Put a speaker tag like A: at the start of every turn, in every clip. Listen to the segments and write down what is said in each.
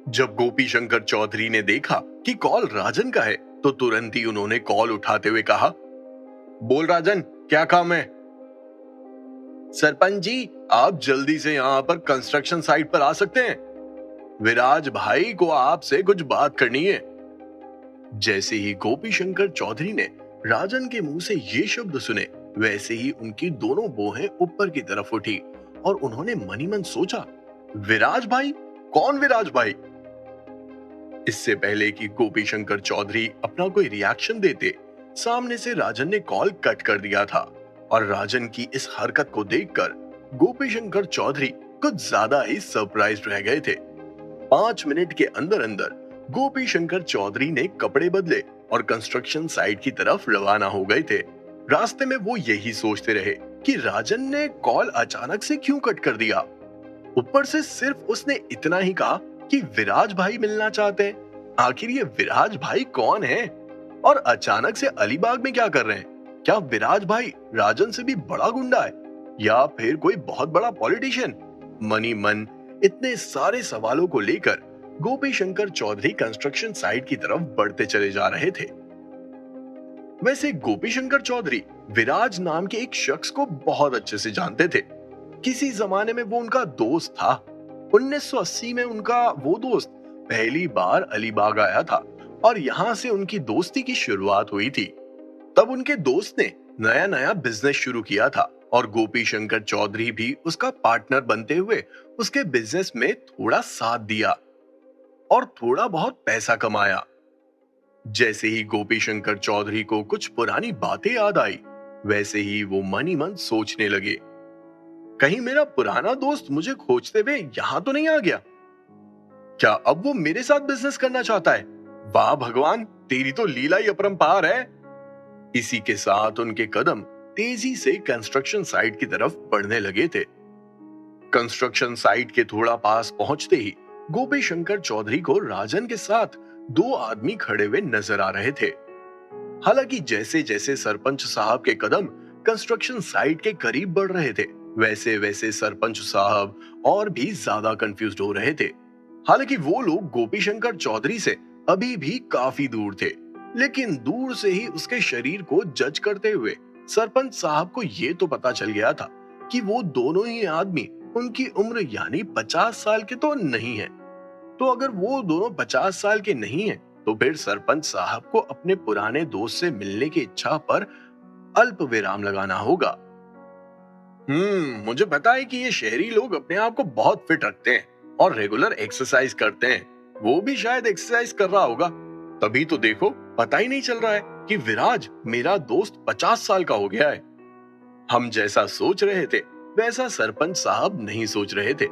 A: जब गोपी शंकर चौधरी ने देखा कि कॉल राजन का है, तो तुरंत ही उन्होंने कॉल उठाते हुए कहा, बोल राजन, क्या काम है? सरपंच जी, आप जल्दी से यहाँ पर कंस्ट्रक्शन साइट पर आ सकते हैं। विराज भाई को आपसे कुछ बात करनी है। जैसे ही गोपी शंकर चौधरी ने राजन के मुंह से ये शब्द सुने, वैसे ही उनकी दोनों भौहें ऊपर की तरफ उठी और उन्होंने मनी मन सोचा, विराज भाई? कौन विराज भाई? इससे पहले कि गोपी शंकर चौधरी अपना कोई रिएक्शन देते, सामने से राजन ने कॉल कट कर दिया था। और राजन की इस हरकत को देखकर गोपी शंकर चौधरी कुछ ज्यादा ही सरप्राइज्ड रह गए थे। 5 मिनट के अंदर अंदर गोपी शंकर चौधरी ने कपड़े बदले और कंस्ट्रक्शन साइट की तरफ रवाना हो गए थे। रास्ते में वो यही सोचते रहे कि राजन ने कॉल अचानक से क्यों कट कर दिया। ऊपर से सिर्फ उसने इतना ही कहा कि विराज भाई मिलना चाहते हैं। आखिर ये विराज भाई कौन है और अचानक से अलीबाग में क्या कर रहे हैं? क्या विराज भाई राजन से भी बड़ा गुंडा है या फिर कोई बहुत बड़ा पॉलिटिशियन? मनी मन इतने सारे सवालों को लेकर गोपी शंकर चौधरी कंस्ट्रक्शन साइट की तरफ बढ़ते चले जा रहे थे। वैसे गोपी शंकर चौधरी विराज नाम के एक शख्स को बहुत अच्छे से जानते थे। किसी जमाने में वो उनका दोस्त था। 1980 में उनका वो दोस्त पहली बार अलीबाग आया था और यहाँ से उनकी दोस्ती की शुरुआत हुई थी। तब उनके दोस्त ने नया नया बिजनेस शुरू किया था और गोपी शंकर चौधरी भी उसका पार्टनर बनते हुए उसके बिजनेस में थोड़ा साथ दिया और थोड़ा बहुत पैसा कमाया। जैसे ही गोपी शंकर चौधरी को कुछ पुरानी बातें याद आई, वैसे ही वो मन ही मन सोचने लगे, कहीं मेरा पुराना दोस्त मुझे खोजते हुए यहां तो नहीं आ गया? क्या अब वो मेरे साथ बिजनेस करना चाहता है? वाह भगवान, तेरी तो लीला ही अपरंपार है। इसी के साथ उनके कदम तेजी से कंस्ट्रक्शन साइट की तरफ बढ़ने लगे थे। कंस्ट्रक्शन साइट के थोड़ा पास पहुंचते ही गोपी शंकर चौधरी को राजन के साथ 2 आदमी खड़े हुए नजर आ रहे थे। हालांकि जैसे जैसे सरपंच साहब के कदम कंस्ट्रक्शन साइट के करीब बढ़ रहे थे, वैसे वैसे सरपंच साहब और भी ज्यादा कंफ्यूज्ड हो रहे थे। हालांकि वो लोग गोपी शंकर चौधरी से अभी भी काफी दूर थे, लेकिन दूर से ही उसके शरीर को जज करते हुए सरपंच साहब को ये तो पता चल गया था कि वो दोनों ही आदमी उनकी उम्र यानी 50 साल के तो नहीं है। तो अगर वो दोनों 50 साल के नहीं हैं, तो फिर सरपंच साहब को अपने पुराने दोस्त से मिलने की इच्छा पर अल्प विराम लगाना होगा। मुझे पता है कि ये शहरी लोग अपने आप को बहुत फिट रखते हैं और रेगुलर एक्सरसाइज करते हैं। वो भी शायद एक्सरसाइज कर रहा होगा, तभी तो देखो पता ही नहीं चल रहा है कि विराज मेरा दोस्त 50 साल का हो गया है। हम जैसा सोच रहे थे वैसा सरपंच साहब नहीं सोच रहे थे।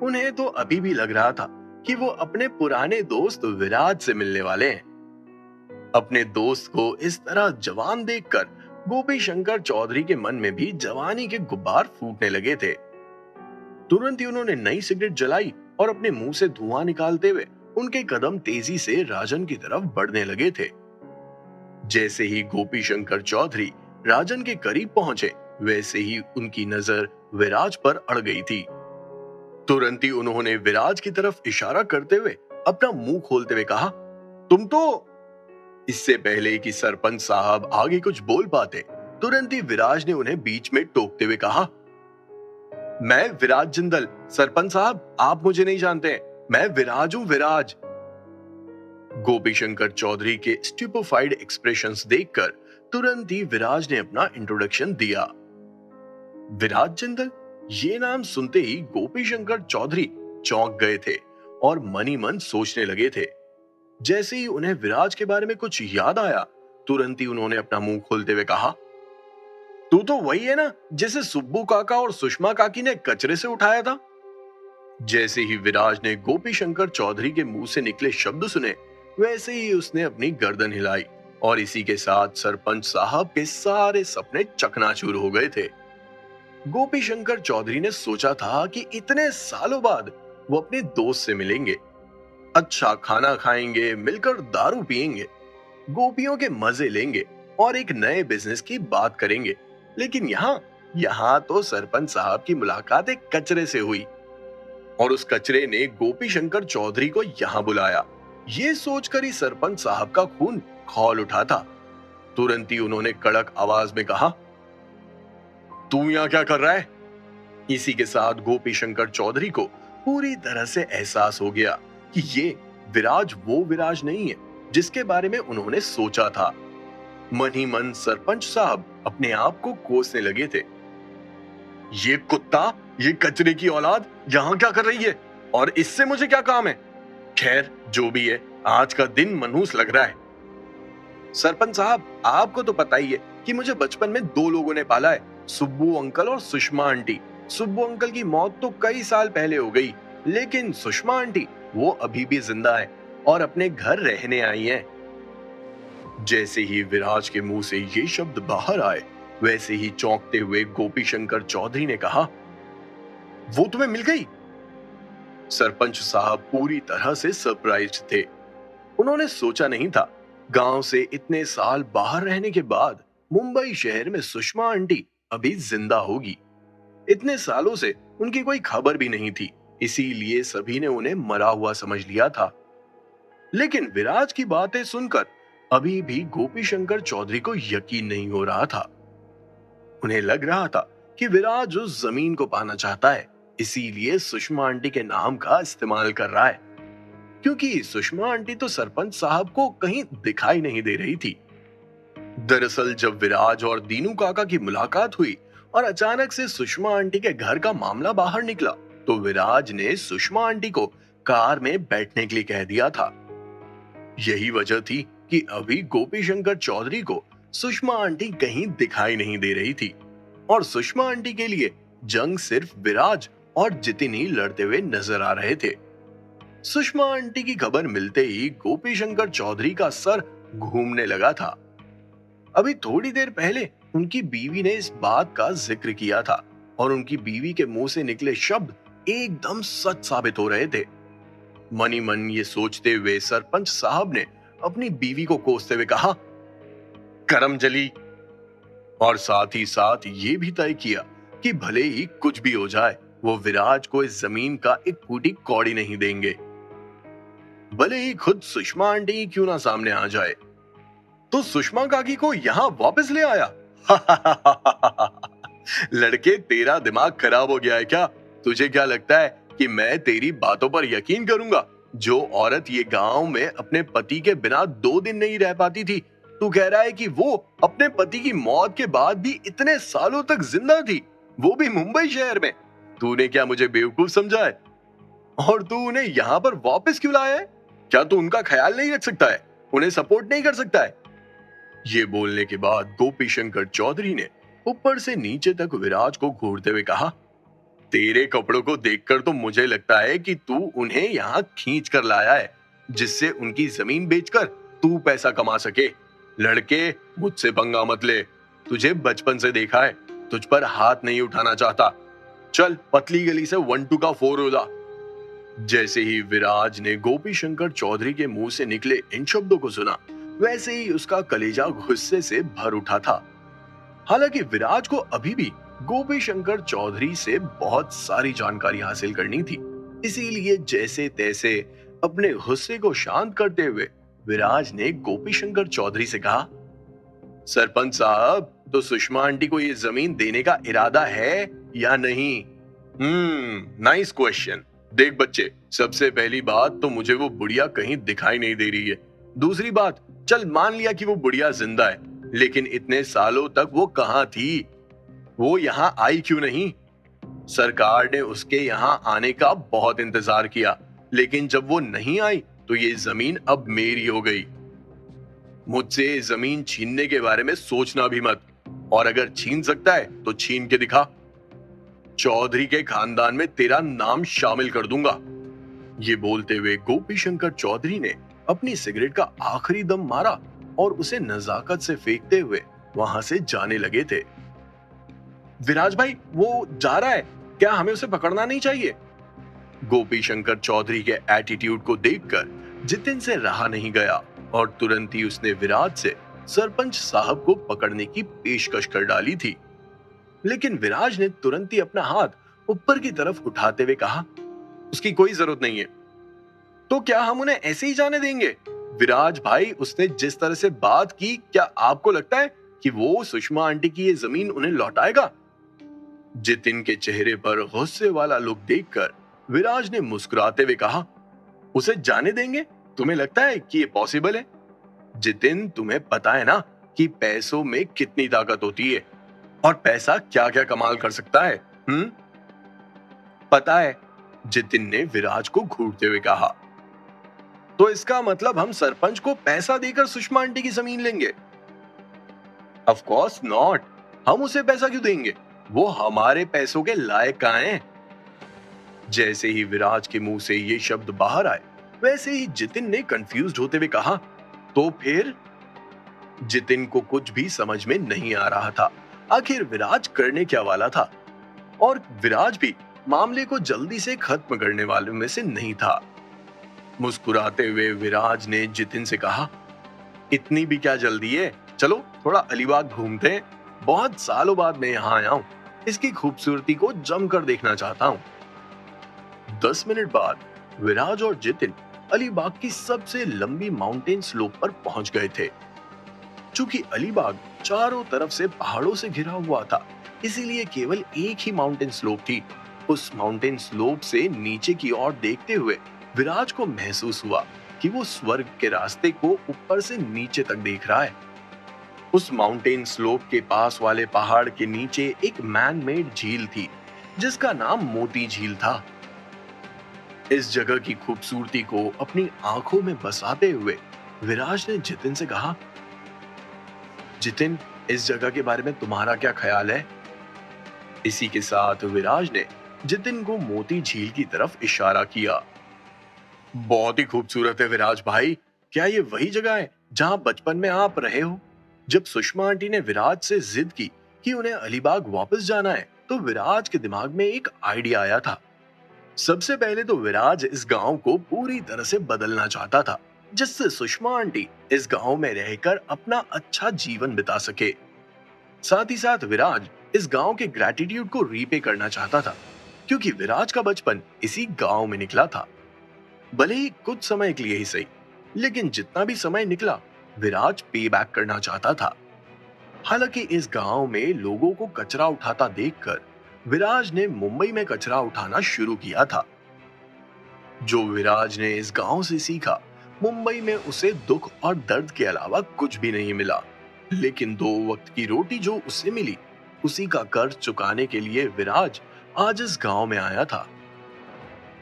A: उन्हें तो अभी भी लग रहा था कि वो अपने पुराने दोस्त विराज से मिलने वाले हैं। अपने दोस्त को इस तरह जवान देखकर गोपी शंकर चौधरी के मन में भी जवानी के गुब्बार फूटने लगे थे। तुरंत ही उन्होंने नई सिगरेट जलाई और अपने मुंह से धुआं निकालते हुए उनके कदम तेजी से राजन की तरफ बढ़ने लगे थे। जैसे ही गोपी शंकर चौधरी राजन के करीब पहुंचे, वैसे ही उनकी नजर विराज पर अड़ गई थी। तुरंत ही उन्होंने विराज की तरफ इशारा करते हुए अपना मुंह खोलते हुए कहा, तुम तो। इससे पहले कि सरपंच साहब आगे कुछ बोल पाते, तुरंत ही विराज ने उन्हें बीच में टोकते हुए कहा, मैं विराज जिंदल। सरपंच साहब, आप मुझे नहीं जानते, मैं विराज हूं, विराज। गोपी शंकर चौधरी के स्टुपेफाइड एक्सप्रेशंस देखकर तुरंत ही विराज ने अपना इंट्रोडक्शन दिया। विराज जिंदल, ये नाम सुनते ही गोपी शंकर चौधरी चौंक गए थे और मनी मन सोचने लगे थे। जैसे ही उन्हें विराज के बारे में कुछ याद आया, तुरंत ही उन्होंने अपना मुंह खोलते हुए कहा, तू तो वही है ना जिसे सुब्बू काका और सुषमा काकी ने कचरे से उठाया था? जैसे ही विराज ने गोपी शंकर चौधरी के मुंह से निकले शब्द सुने, वैसे ही उसने अपनी गर्दन हिलाई और इसी के साथ सरपंच साहब के सारे सपने चकनाचूर हो गए थे। गोपी शंकर चौधरी ने सोचा था कि इतने सालों बाद वो अपने दोस्त से मिलेंगे, अच्छा खाना खाएंगे, मिलकर दारू पिएंगे, गोपियों के मजे लेंगे और एक नए बिजनेस की बात करेंगे। लेकिन यहाँ तो सरपंच साहब की मुलाकात एक कचरे से हुई। और उस कचरे ने गोपी शंकर चौधरी को यहां बुलाया। ये सोचकर ही सरपंच साहब का खून खौल उठा था। तुरंत ही उन्होंने कड़क आवाज में कहा, तू यहां क्या कर रहा है? इसी के साथ गोपी शंकर चौधरी को पूरी तरह से एहसास हो गया कि ये विराज वो विराज नहीं है जिसके बारे में उन्होंने सोचा था। मन ही मन सरपंच साहब अपने आप को कोसने लगे थे। ये कुत्ता, ये कचरे की औलाद यहां क्या कर रही है और इससे मुझे क्या काम है? खैर जो भी है, आज का दिन मनहूस लग रहा है। सरपंच साहब, आपको तो पता ही है कि मुझे बचपन में दो लोगों ने पाला है, सुब्बू अंकल और सुषमा आंटी। सुब्बू अंकल की मौत तो कई साल पहले हो गई, लेकिन सुषमा आंटी वो अभी भी जिंदा है और अपने घर रहने आई हैं। जैसे ही विराज के मुंह से ये शब्द बाहर आए, वैसे ही चौंकते हुए गोपी शंकर चौधरी ने कहा, वो तुम्हें मिल गई? सरपंच साहब पूरी तरह से सरप्राइज्ड थे। उन्होंने सोचा नहीं था गांव से इतने साल बाहर रहने के बाद मुंबई शहर में सुषमा आंटी अभी जिंदा होगी। इतने सालों से उनकी कोई खबर भी नहीं थी, इसीलिए सभी ने उन्हें मरा हुआ समझ लिया था। लेकिन विराज की बातें सुनकर अभी भी गोपी शंकर चौधरी को यकीन नहीं हो रहा था। उन्हें लग रहा था कि विराज उस जमीन को पाना चाहता है, इसीलिए सुषमा आंटी के नाम का इस्तेमाल कर रहा है, क्योंकि सुषमा आंटी तो सरपंच साहब को कहीं दिखाई नहीं दे रही थी। दरअसल जब विराज और दीनू काका की मुलाकात हुई और अचानक से सुषमा आंटी के घर का मामला बाहर निकला, तो विराज ने सुषमा आंटी को कार में बैठने के लिए कह दिया था। यही वजह थी कि अभी गोपी शंकर चौधरी को सुषमा आंटी कहीं दिखाई नहीं दे रही थी और सुषमा आंटी के लिए जंग सिर्फ विराज और जितिन ही लड़ते हुए नजर आ रहे थे। सुषमा आंटी की खबर मिलते ही गोपी शंकर चौधरी का सर घूमने लगा था। अभी थोड़ी देर पहले उनकी बीवी ने इस बात का जिक्र किया था और उनकी बीवी के मुंह से निकले शब्द एकदम सच साबित हो रहे थे। मनी मन ये सोचते हुए सरपंच साहब ने अपनी बीवी को कोसते हुए कहा, करम जली, और साथ ही साथ ये भी तय किया कि भले ही कुछ भी हो जाए, वो विराज को इस जमीन का एक फूटी कौड़ी नहीं देंगे, भले ही खुद सुषमा आंटी क्यों ना सामने आ जाए। तो सुषमा काकी को यहां वापस ले आया। लड़के, तेरा दिमाग खराब हो गया है क्या? तुझे क्या लगता है कि मैं तेरी बातों पर यकीन करूंगा? जो औरत ये गांव में अपने पति के बिना 2 दिन नहीं रह पाती थी, तू कह रहा है कि वो अपने पति की मौत के बाद भी इतने सालों तक जिंदा थी, वो भी मुंबई शहर में? तूने क्या मुझे बेवकूफ समझा है? और तू उन्हें यहाँ पर वापस क्यों लाया है? क्या तू उनका ख्याल नहीं रख सकता है? उन्हें सपोर्ट नहीं कर सकता है? ये बोलने के बाद गोपी शंकर चौधरी ने ऊपर से नीचे तक विराज को घूरते हुए कहा, तेरे कपड़ों को देखकर तो मुझे लगता है कि तू उन्हें यहाँ खींच कर लाया है, जिससे उनकी जमीन बेचकर तू पैसा कमा सके। लड़के, मुझसे पंगा मत ले, तुझे बचपन से देखा है, तुझ पर हाथ नहीं उठाना चाहता। चल पतली गली से 1-2 का 4 हो जा। जैसे ही विराज ने गोपी शंकर चौधरी के मुंह से निकले इन शब्दों को सुना, वैसे ही उसका कलेजा गुस्से से भर उठा था। हालांकि विराज को अभी भी गोपी शंकर चौधरी से बहुत सारी जानकारी हासिल करनी थी, इसीलिए जैसे तैसे अपने गुस्से को शांत करते हुए विराज ने गोपी शंकर चौधरी से कहा, सरपंच साहब, तो सुषमा आंटी को ये जमीन देने का इरादा है या नहीं? Nice question. देख बच्चे, सबसे पहली बात तो मुझे वो बुढ़िया कहीं दिखाई नहीं दे रही है। दूसरी बात, चल मान लिया कि वो बुढ़िया जिंदा है, लेकिन इतने सालों तक वो कहां थी? वो यहाँ आई क्यों नहीं? सरकार ने उसके यहाँ आने का बहुत इंतजार किया, लेकिन जब वो नहीं आई तो ये जमीन अब मेरी हो गई। मुझसे जमीन छीनने के बारे में सोचना भी मत, और अगर छीन सकता है तो छीन के दिखा। चौधरी के खानदान में तेरा नाम शामिल कर दूंगा। ये बोलते हुए गोपी शंकर चौधरी ने अपनी सिगरेट का आखिरी दम मारा और उसे नजाकत से फेंकते हुए वहां से जाने लगे थे। विराज भाई, वो जा रहा है, क्या हमें उसे पकड़ना नहीं चाहिए? गोपी शंकर चौधरी के एटीट्यूड को देखकर जितिन से रहा नहीं गया और तुरंत ही उसने विराज से सरपंच साहब को पकड़ने की पेशकश कर डाली थी। लेकिन विराज ने तुरंत ही अपना हाथ ऊपर की तरफ उठाते हुए कहा, उसकी कोई जरूरत नहीं है। तो क्या हम उन्हें ऐसे ही जाने देंगे? विराज भाई, उसने जिस तरह से बात की, क्या आपको लगता है कि वो सुषमा आंटी की ये जमीन उन्हें लौटाएगा? जितिन के चेहरे पर गुस्से वाला लुक देखकर विराज ने मुस्कुराते हुए कहा, उसे जाने देंगे? तुम्हें लगता है कि ये पॉसिबल है? जितिन, तुम्हें पता है ना कि पैसों में कितनी ताकत होती है और पैसा क्या क्या कमाल कर सकता है। पता है, जितिन ने विराज को घूरते हुए कहा। तो इसका मतलब हम सरपंच को पैसा देकर सुषमा आंटी की जमीन लेंगे? Of course not. हम उसे पैसा क्यों देंगे? वो हमारे पैसों के लायक कहां है? जैसे ही विराज के मुंह से ये शब्द बाहर आए, वैसे ही जितिन ने कंफ्यूज्ड होते हुए कहा, तो फिर? जितिन को कुछ भी समझ में नहीं आ रहा था। आखिर विराज करने क्या वाला था? और विराज भी मामले को जल्दी से खत्म करने वालों में से नहीं था। मुस्कुराते हुए विराज ने जितिन से कहा, इतनी भी क्या जल्दी है? चलो थोड़ा अलीबाग घूमते हैं। बहुत सालों बाद मैं यहाँ आया हूँ। इसकी खूबसूरती को जमकर देखना चाहता हूँ। 10 मिनट बाद विराज और जितिन अलीबाग की सबसे लंबी माउंटेन स्लोप पर पहुंच गए थे। चूंकि अलीबाग चारों तरफ से पहाड़ों से घिरा हुआ था, इसीलिए केवल एक ही माउंटेन स्लोप थी। उस माउंटेन स्लोप से नीचे की ओर देखते हुए विराज को महसूस हुआ कि वो स्वर्ग के रास्ते को ऊपर से नीचे तक देख रहा है। उस माउंटेन स्लोप के पास वाले पहाड़ के नीचे एक मैन मेड झील थी, जिसका नाम मोती झील था। इस जगह की खूबसूरती को अपनी आंखों में बसाते हुए विराज ने जितिन से कहा, जितिन, इस जगह के बारे में तुम्हारा क्या ख्याल है? इसी के साथ विराज ने जितिन को मोती झील की तरफ इशारा किया। बहुत ही खूबसूरत है विराज भाई। क्या ये वही जगह है जहां बचपन में आप रहे हो? जब सुषमा आंटी ने विराज से जिद की कि उन्हें अलीबाग वापस जाना है, तो विराज के दिमाग में एक आइडिया आया था। सबसे पहले तो विराज इस गांव को पूरी तरह से बदलना चाहता था, जिससे सुषमा आंटी इस गांव में रहकर अपना अच्छा जीवन बिता सके। साथ ही साथ विराज इस गांव के ग्रैटिट्यूड को रीपे करना चाहता था, क्योंकि विराज का बचपन इसी गांव में निकला था। भले ही कुछ समय के लिए ही सही, लेकिन जितना भी समय निकला, विराज पे बैक करना चाहता था। हालांकि इस गांव में लोगों को कचरा उठाता देखकर विराज ने मुंबई में कचरा उठाना शुरू किया था। जो विराज ने इस गांव से सीखा, मुंबई में उसे दुख और दर्द के अलावा कुछ भी नहीं मिला। लेकिन 2 वक्त की रोटी जो उसे मिली, उसी का कर्ज चुकाने के लिए विराज आज इस गांव में आया था।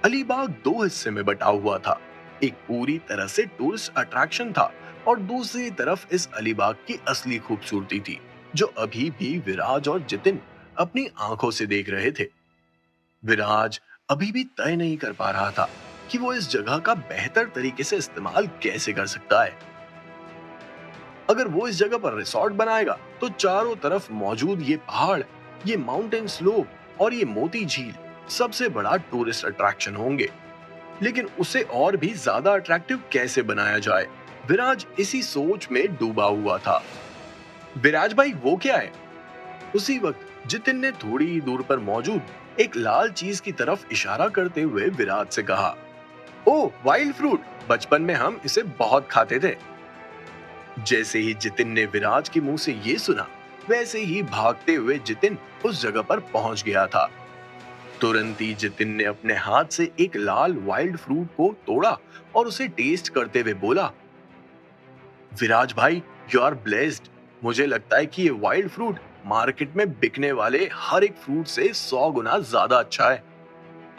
A: अलीबाग 2 हिस्से में बटा हुआ था। एक पूरी तरह से टूरिस्ट अट्रैक्शन था और दूसरी तरफ इस अलीबाग की असली खूबसूरती थी, जो अभी भी विराज और जितिन अपनी आंखों से देख रहे थे। विराज अभी भी तय नहीं कर पा रहा था कि वो इस जगह का बेहतर तरीके से इस्तेमाल कैसे कर सकता है। अगर वो इस जगह पर रिसोर्ट बनाएगा, तो चारों तरफ मौजूद ये पहाड़, ये माउंटेन स्लोप और ये मोती झील सबसे बड़ा टूरिस्ट अट्रैक्शन होंगे। लेकिन उसे और भी ज्यादा अट्रैक्टिव कैसे बनाया जाए, विराज इसी सोच में डूबा हुआ था। विराज भाई, वो क्या है? उसी वक्त जितिन ने थोड़ी ही दूर पर मौजूद एक लाल चीज की तरफ इशारा करते हुए विराज से कहा, ओ वाइल्ड फ्रूट, बचपन में हम इसे बहुत खाते थे। जैसे ही जितिन ने विराज के मुंह से ये सुना, वैसे ही भागते हुए जितिन उस जगह पर पहुंच गया था। तुरंत ही जितिन ने अपने हाथ से एक लाल वाइल्ड फ्रूट को तोड़ा और उसे टेस्ट करते हुए बोला, विराज भाई, यू आर ब्लेस्ड। मुझे लगता है कि ये वाइल्ड फ्रूट मार्केट में बिकने वाले हर एक फ्रूट से 100 गुना ज्यादा अच्छा है।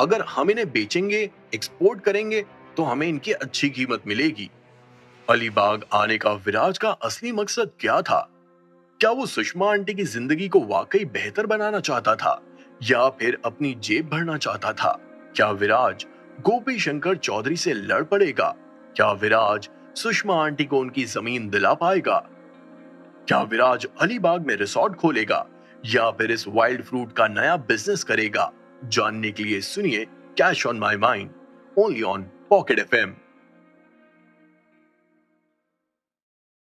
A: अगर हम इन्हें बेचेंगे, एक्सपोर्ट करेंगे, तो हमें इनकी अच्छी कीमत मिलेगी। अलीबाग आने का विराज का असली मकसद क्या था? क्या वो सुषमा आंटी की जिंदगी को वाकई बेहतर बनाना चाहता था, या फिर अपनी जेब भरना चाहता था? क्या विराज गोपी शंकर चौधरी से लड़ पड़ेगा? क्या विराज सुषमा आंटी को उनकी जमीन दिला पाएगा? क्या विराज अलीबाग में रिसोर्ट खोलेगा, या फिर इस वाइल्ड फ्रूट का नया बिजनेस करेगा? जानने के लिए सुनिए cash on my mind, only on pocket FM.